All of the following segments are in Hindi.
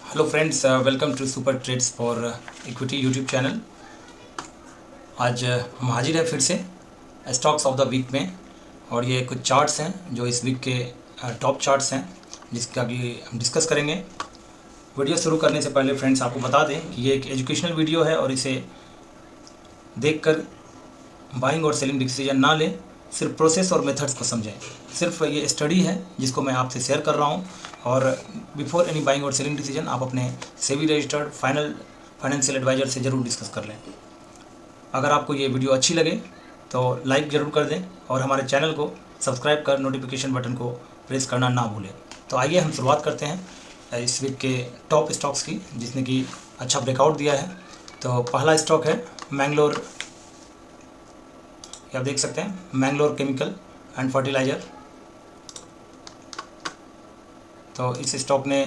Hello friends, welcome to super trades for equity YouTube channel. आज हम हाजिर हैं फिर से स्टॉक्स ऑफ द वीक में, और ये कुछ चार्ट्स हैं जो इस वीक के टॉप चार्ट्स हैं जिसका कि हम डिस्कस करेंगे। वीडियो शुरू करने से पहले फ्रेंड्स आपको बता दें कि ये एक एजुकेशनल वीडियो है और इसे देखकर बाइंग और सेलिंग डिसीजन ना लें, सिर्फ प्रोसेस और मेथड्स को समझें। सिर्फ ये स्टडी है जिसको मैं आपसे शेयर कर रहा हूँ, और बिफोर एनी बाइंग और सेलिंग डिसीजन आप अपने सेबी रजिस्टर्ड फाइनेंशियल एडवाइजर से ज़रूर डिस्कस कर लें। अगर आपको ये वीडियो अच्छी लगे तो लाइक ज़रूर कर दें और हमारे चैनल को सब्सक्राइब कर नोटिफिकेशन बटन को प्रेस करना ना भूलें। तो आइए हम शुरुआत करते हैं इस वीक के टॉप स्टॉक्स की, जिसने कि अच्छा ब्रेकआउट दिया है। तो पहला स्टॉक है मैंगलोर, आप देख सकते हैं मैंगलोर केमिकल एंड फर्टिलाइज़र। तो इस स्टॉक ने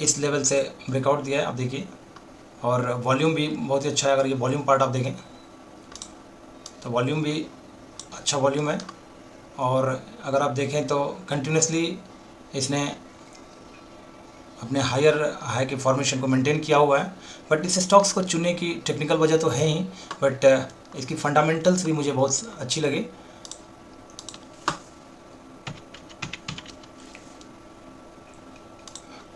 इस लेवल से ब्रेकआउट दिया है, आप देखिए, और वॉल्यूम भी बहुत ही अच्छा है। अगर ये वॉल्यूम पार्ट आप देखें तो वॉल्यूम भी अच्छा वॉल्यूम है, और अगर आप देखें तो कंटिन्यूसली इसने अपने हाई की फॉर्मेशन को मेंटेन किया हुआ है। बट इस स्टॉक्स को चुनने की टेक्निकल वजह तो है ही, बट इसकी फंडामेंटल्स भी मुझे बहुत अच्छी लगी।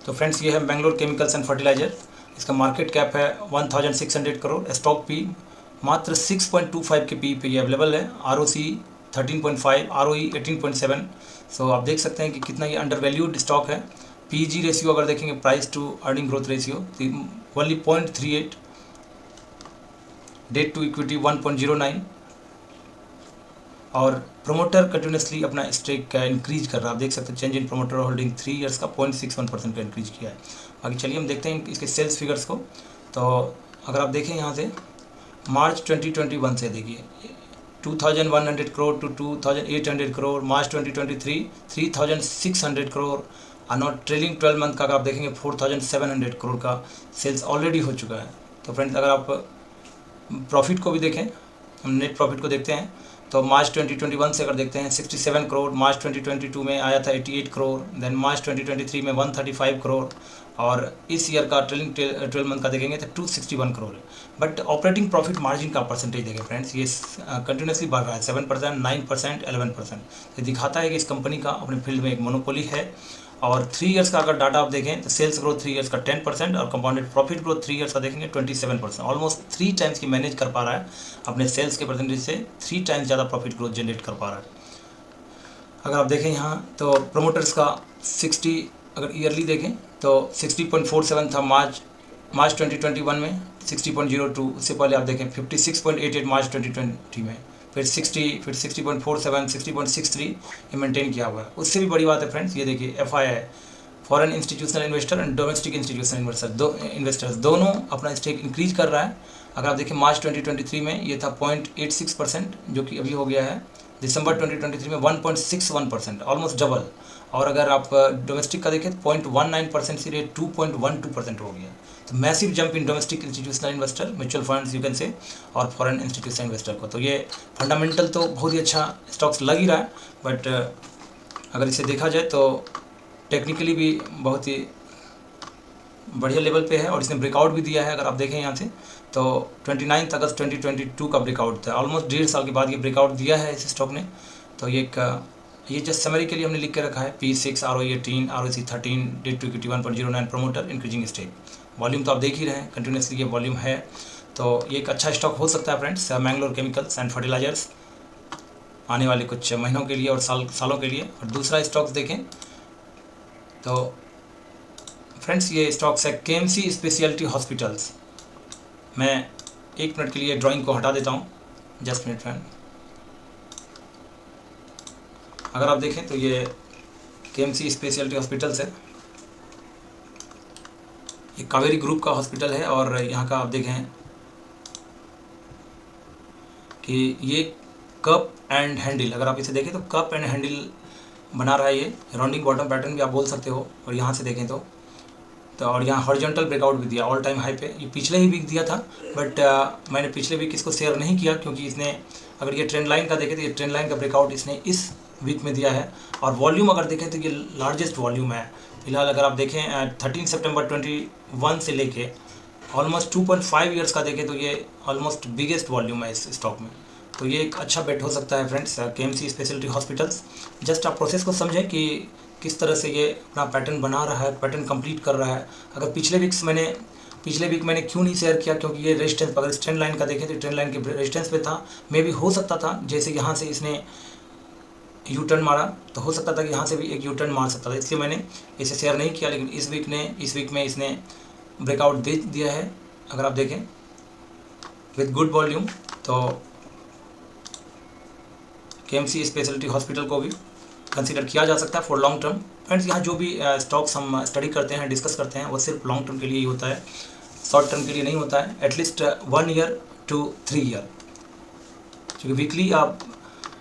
तो फ्रेंड्स, ये है मैंगलोर केमिकल्स एंड फर्टिलाइज़र। इसका मार्केट कैप है 1600 करोड़। स्टॉक पी मात्र 6.25 के पी पे ये अवेलेबल है। ROC 13.5, ROE 18.7। सो आप देख सकते हैं कि कितना ये अंडर वैल्यूड स्टॉक है। PEG रेशियो अगर देखेंगे, price to earning growth ratio only 0.38, debt to equity 1.09, और प्रोमोटर कंटिन्यूसली अपना स्टेक का इंक्रीज कर रहा है। आप देख सकते हैं change in promoter holding 3 years का 0.61% का इंक्रीज किया है। बाकी चलिए हम देखते हैं इसके सेल्स फिगर्स को। तो अगर आप देखें यहाँ से मार्च 2021 से देखिए 2100 करोड़ टू 2800 करोड़, मार्च 2023 3600 करोड़, और ट्रेलिंग 12 मंथ का अगर आप देखेंगे 4700 करोड़ का सेल्स ऑलरेडी हो चुका है। तो फ्रेंड्स, अगर आप प्रॉफिट को भी देखें, हम नेट प्रॉफिट को देखते हैं, तो मार्च 2021 से अगर देखते हैं 67 करोड़, मार्च 2022 में आया था 88 करोड़, देन मार्च 2023 में 135 करोड़, और इस ईयर का ट्रेलिंग 12 मंथ का देखेंगे तो 261 करोड़ है। बट ऑपरेटिंग प्रॉफिट मार्जिन का परसेंटेज देखें फ्रेंड्स, ये कंटिन्यूसली बढ़ रहा है 7%, 9%, 11%। ये दिखाता है कि इस कंपनी का अपने फील्ड में एक मोनोपोली है। और 3 इयर्स का अगर डाटा आप देखें तो सेल्स ग्रोथ 3 इयर्स का 10%, और कंपाउंडेड प्रॉफिट ग्रोथ 3 इयर्स का देखेंगे 27%। ऑलमोस्ट 3 टाइम्स की मैनेज कर पा रहा है अपने सेल्स के परसेंटेज से, 3 टाइम्स ज़्यादा प्रॉफिट ग्रोथ जनरेट कर पा रहा है। अगर आप देखें यहाँ तो प्रोमोटर्स का 60, अगर ईयरली देखें तो 60.47 था मार्च 2021 में, 60.02, उससे पहले आप देखें 56.88 मार्च 2020 में, फिर 60, फिर 60.47, 60.63 ये मेंटेन किया हुआ है। उससे भी बड़ी बात है फ्रेंड्स, ये देखिए FI है, foreign institutional investor and domestic institutional investors दोनों अपना स्टेक इंक्रीज कर रहा है। अगर आप देखें मार्च 2023 में ये था 0.86%, जो कि अभी हो गया है दिसंबर 2023 में 1.61%, ऑलमोस्ट डबल। और अगर आप डोमेस्टिक का देखें तो 0.19% से 2.12% हो गया। तो massive jump in domestic institutional investor, mutual funds you can say, और फॉरेन इंस्टीट्यूशनल इन्वेस्टर को। तो ये फंडामेंटल तो बहुत ही अच्छा स्टॉक्स लग ही रहा है, बट अगर इसे देखा जाए तो टेक्निकली भी बहुत ही बढ़िया लेवल पे है, और इसने ब्रेकआउट भी दिया है। अगर आप देखें यहाँ से तो 29 अगस्त 2022 का ब्रेकआउट था, ऑलमोस्ट 1.5 साल के बाद ये ब्रेकआउट दिया है इस स्टॉक ने। तो ये जस्ट समरी के लिए हमने लिख के रखा है, P6, ROE 18, ROC 13, debt to equity 1.09, promoter increasing stake. Volume तो आप देख ही रहे हैं, कंटिन्यूसली ये वॉल्यूम है। तो ये एक अच्छा स्टॉक हो सकता है friends, Mangalore chemicals and fertilizers, आने वाले कुछ महीनों के लिए और सालों के लिए। और दूसरा स्टॉक्स देखें तो फ्रेंड्स, ये स्टॉक्स है KMC स्पेशलिटी हॉस्पिटल्स। मैं 1 मिनट के लिए ड्राइंग को हटा देता हूँ, जस्ट मिनट फ्रेंड। अगर आप देखें तो ये KMC स्पेशलिटी हॉस्पिटल्स है, ये कावेरी ग्रुप का हॉस्पिटल है। और यहाँ का आप देखें कि ये कप एंड हैंडल, अगर आप इसे देखें तो कप एंड हैंडल बना रहा है, ये राउंडिंग बॉटम पैटर्न भी आप बोल सकते हो। और यहाँ से देखें तो और यहाँ हॉरिजॉन्टल ब्रेकआउट भी दिया ऑल टाइम हाई पे। ये पिछले ही वीक दिया था, बट मैंने पिछले वीक इसको शेयर नहीं किया, क्योंकि इसने, अगर ये ट्रेंड लाइन का देखें तो ये ट्रेंड लाइन का ब्रेकआउट इसने इस वीक में दिया है। और वॉल्यूम अगर देखें तो ये लार्जेस्ट वॉल्यूम है फिलहाल अगर आप देखें 13 सितंबर 21 से लेके ऑलमोस्ट 2.5 ईयर्स का देखें तो ये ऑलमोस्ट बिगेस्ट वॉल्यूम है इस स्टॉक में। तो ये एक अच्छा बेट हो सकता है friends, KMC speciality hospitals. Just आप प्रोसेस को समझें कि किस तरह से ये अपना पैटर्न बना रहा है, पैटर्न कंप्लीट कर रहा है। अगर पिछले वीक मैंने क्यों नहीं शेयर किया, क्योंकि ये रेजिस्टेंस, अगर इस ट्रेंड लाइन का देखें तो ट्रेंड लाइन के रेजिस्टेंस पे था। मे भी हो सकता था जैसे यहाँ से इसने यू टर्न मारा तो हो सकता था कि यहाँ से भी एक यू टर्न मार सकता था, इसलिए मैंने इसे शेयर नहीं किया। लेकिन इस वीक में इसने ब्रेकआउट दे दिया है। अगर आप देखें विद गुड वॉल्यूम तो केएमसी स्पेशलिटी हॉस्पिटल को भी कंसीडर किया जा सकता है फॉर लॉन्ग टर्म। फ्रेंड्स, यहाँ जो भी स्टॉक्स हम स्टडी करते हैं, डिस्कस करते हैं, वो सिर्फ लॉन्ग टर्म के लिए ही होता है, शॉर्ट टर्म के लिए नहीं होता है। एटलीस्ट 1 ईयर to 3 ईयर, क्योंकि वीकली आप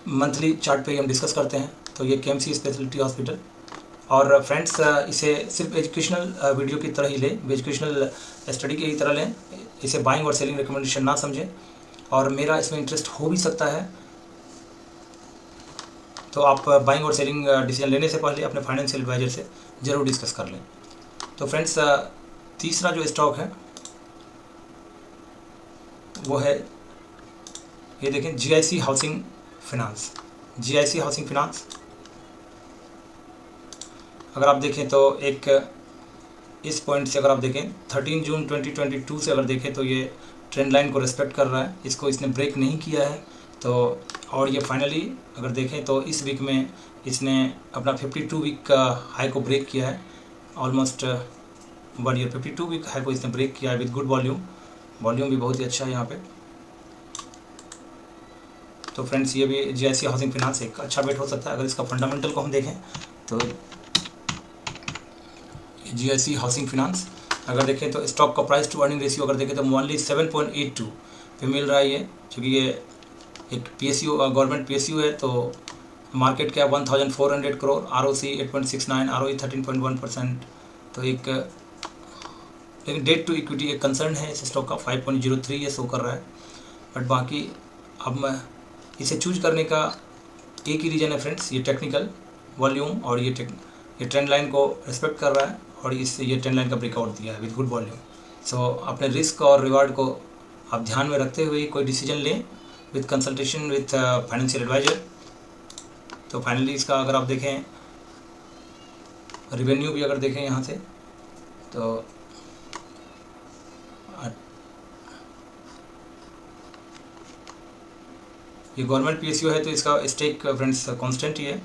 मंथली चार्ट पे हम डिस्कस करते हैं। तो ये केएमसी स्पेशलिटी हॉस्पिटल। और फ्रेंड्स, इसे सिर्फ एजुकेशनल वीडियो की तरह ही लें, एजुकेशनल स्टडी की तरह लें, इसे बाइंग और सेलिंग रिकमेंडेशन ना समझें। और मेरा इसमें इंटरेस्ट हो भी सकता है, तो आप बाइंग और सेलिंग डिसीजन लेने से पहले अपने फाइनेंशियल एडवाइजर से ज़रूर डिस्कस कर लें। तो फ्रेंड्स, तीसरा जो स्टॉक है वो है, ये देखें, GIC housing finance. GIC housing finance अगर आप देखें तो एक इस पॉइंट से अगर आप देखें 13 जून 2022 से अगर देखें तो ये ट्रेंड लाइन को रिस्पेक्ट कर रहा है, इसको इसने ब्रेक नहीं किया है। तो और ये फाइनली अगर देखें तो इस वीक में इसने अपना 52 वीक का हाई को ब्रेक किया है। ऑलमोस्ट 1 ईयर 52 वीक हाई को इसने ब्रेक किया है विद गुड वॉल्यूम भी बहुत ही अच्छा है यहाँ पे। तो फ्रेंड्स, ये भी जीआईसी हाउसिंग फाइनेंस एक अच्छा बेट हो सकता है। अगर इसका फंडामेंटल को हम देखें तो जीआईसी हाउसिंग फाइनेंस अगर देखें तो स्टॉक का प्राइस टू अर्निंग रेशियो अगर देखें तो ओनली 7.82 पे मिल रहा है ये, क्योंकि ये एक पीएसयू, गवर्नमेंट पीएसयू है। तो market cap 1400 crore, ROC 8.69, ROE 13.1%। तो एक लेकिन डेट टू इक्विटी एक कंसर्न है इस स्टॉक का, 5.03 ये शो कर रहा है। बट बाकी अब मैं इसे चूज करने का एक ही रीज़न है फ्रेंड्स, ये टेक्निकल वॉल्यूम और ये ट्रेंड लाइन को रिस्पेक्ट कर रहा है और ये ट्रेंड लाइन का ब्रेकआउट दिया है विद गुड वॉल्यूम। सो अपने रिस्क और रिवार्ड को आप ध्यान में रखते हुए कोई डिसीजन लें with consultation with financial advisor. तो फाइनली इसका अगर आप देखें रिवेन्यू भी अगर देखें यहाँ से तो ये गवर्नमेंट पीएसयू है तो इसका स्टेक फ्रेंड्स कांस्टेंट ही है।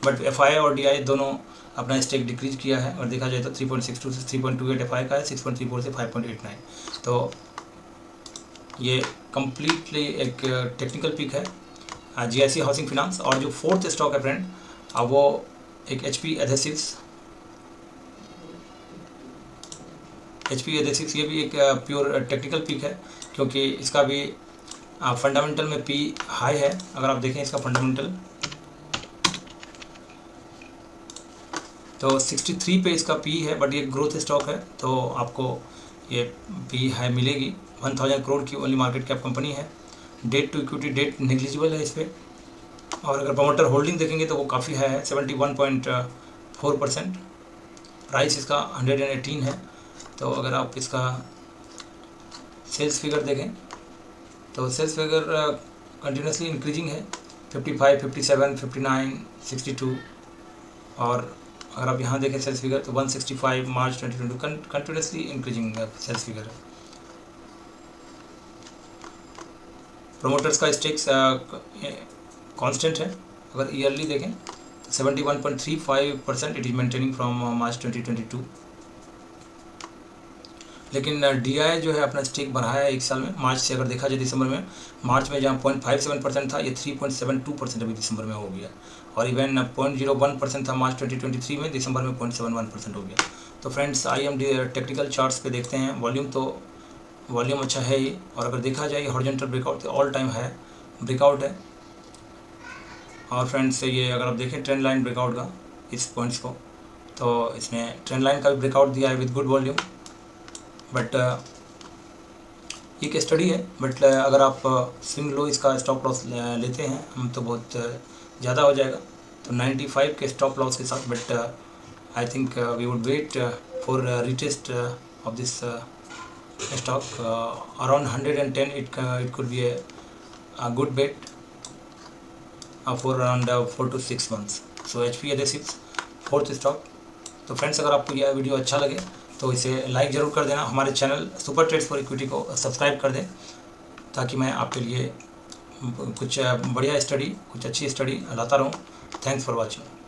बट एफआई और डीआई दोनों अपना स्टेक डिक्रीज किया है और देखा जाए तो 3.62 से 3.28 एफआई का है, 6.34 से 5.89। तो ये कम्प्लीटली एक टेक्निकल पिक है जीआईसी हाउसिंग फाइनेंस। और जो फोर्थ स्टॉक है फ्रेंड वो एक एचपी एडहेसिव्स। ये भी एक प्योर टेक्निकल पिक है, क्योंकि इसका भी फंडामेंटल में पी हाई है। अगर आप देखें इसका फंडामेंटल तो 63 पे इसका पी है, बट ये ग्रोथ स्टॉक है तो आपको ये पी हाई मिलेगी। 1000 करोड़ की ओनली मार्केट कैप कंपनी है। Debt to equity debt negligible है इस पर। और अगर प्रमोटर होल्डिंग देखेंगे तो वो काफ़ी हाई है, 71.4%। प्राइस इसका 118 है। तो अगर आप इसका सेल्स फिगर देखें तो सेल्स फिगर कंटिन्यूसली इंक्रीजिंग है, 55, 57, 59, 62। और अगर आप यहाँ देखें सेल्स फिगर तो 165 मार्च 2022 कंटिन्यूसली इंक्रीजिंग सेल्स फिगर है। प्रोमोटर्स का स्टेक्स कांस्टेंट है। अगर ईयरली देखें 71.35% it is maintaining from March 2022। लेकिन डीआई जो है अपना स्टेक बढ़ाया है एक साल में, मार्च से अगर देखा जाए दिसंबर में, मार्च में जहाँ 0.57% था ये 3.72% अभी दिसंबर में हो गया। और इवन 0.01% था मार्च 2023 में, दिसंबर में 0.71% हो गया। तो फ्रेंड्स, आइए टेक्निकल चार्ट्स पे देखते हैं। वॉल्यूम अच्छा है ही, और अगर देखा जाए हॉरिजॉन्टल ब्रेकआउट ऑल टाइम है ब्रेकआउट है। और फ्रेंड्स, ये अगर आप देखें ट्रेंड लाइन ब्रेकआउट का इस पॉइंट्स को, तो इसने ट्रेंड लाइन का भी ब्रेकआउट दिया है विद गुड वॉल्यूम। बट एक स्टडी है, बट अगर आप स्विंग लो इसका स्टॉप लॉस लेते हैं हम तो बहुत ज़्यादा हो जाएगा। तो 95 के स्टॉप लॉस के साथ, but I think we would wait for retest of this stock around 110. It could be a good bet for around 4 to 6 months. So HP Adhesives, fourth stock. तो फ्रेंड्स, अगर आपको यह वीडियो अच्छा लगे तो इसे लाइक ज़रूर कर देना। हमारे channel super trades for equity को सब्सक्राइब कर दें, ताकि मैं आपके लिए कुछ बढ़िया स्टडी, कुछ अच्छी स्टडी लाता रहूँ। Thanks for watching.